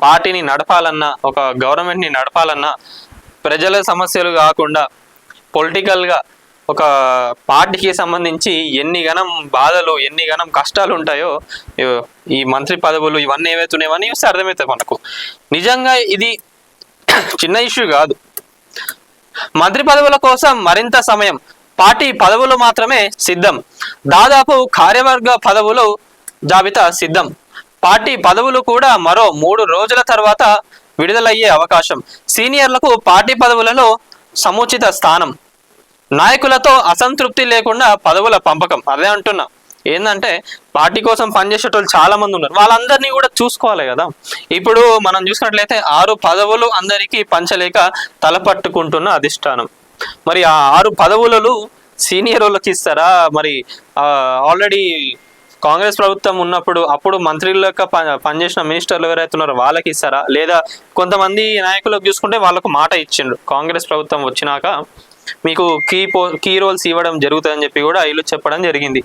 పార్టీని నడపాలన్నా, ఒక గవర్నమెంట్ని నడపాలన్నా ప్రజల సమస్యలు కాకుండా పొలిటికల్గా ఒక పార్టీకి సంబంధించి ఎన్ని గణం బాధలు, ఎన్ని గణం కష్టాలు ఉంటాయో ఈ మంత్రి పదవులు ఇవన్నీ ఏవైతున్నాయని చూస్తే అర్థమవుతాయి మనకు. నిజంగా ఇది చిన్న ఇష్యూ కాదు. మంత్రి పదవుల కోసం మరింత సమయం, పార్టీ పదవులు మాత్రమే సిద్ధం, దాదాపు కార్యవర్గ పదవులు జాబితా సిద్ధం, పార్టీ పదవులు కూడా మరో 3 రోజుల తర్వాత విడుదలయ్యే అవకాశం, సీనియర్లకు పార్టీ పదవులలో సముచిత స్థానం, నాయకులతో అసంతృప్తి లేకుండా పదవుల పంపకం. అదే అంటున్నా, ఏంటంటే పార్టీ కోసం పనిచేసేటోళ్ళు చాలా మంది ఉన్నారు, వాళ్ళందరినీ కూడా చూసుకోవాలి కదా. ఇప్పుడు మనం చూసినట్లయితే 6 పదవులు అందరికీ పంచలేక తలపట్టుకుంటున్న అధిష్టానం. మరి ఆ 6 పదవులలో సీనియర్ వాళ్ళకి ఇస్తారా? మరి ఆల్రెడీ కాంగ్రెస్ ప్రభుత్వం ఉన్నప్పుడు అప్పుడు మంత్రులకు పనిచేసిన మినిస్టర్లు ఎవరైతే ఉన్నారో వాళ్ళకి ఇస్తారా? లేదా కొంతమంది నాయకులకు చూసుకుంటే వాళ్ళకు మాట ఇచ్చిండ్రు, కాంగ్రెస్ ప్రభుత్వం వచ్చినాక మీకు కీ రోల్స్ ఇవ్వడం జరుగుతుందని చెప్పి కూడా వీళ్ళు చెప్పడం జరిగింది.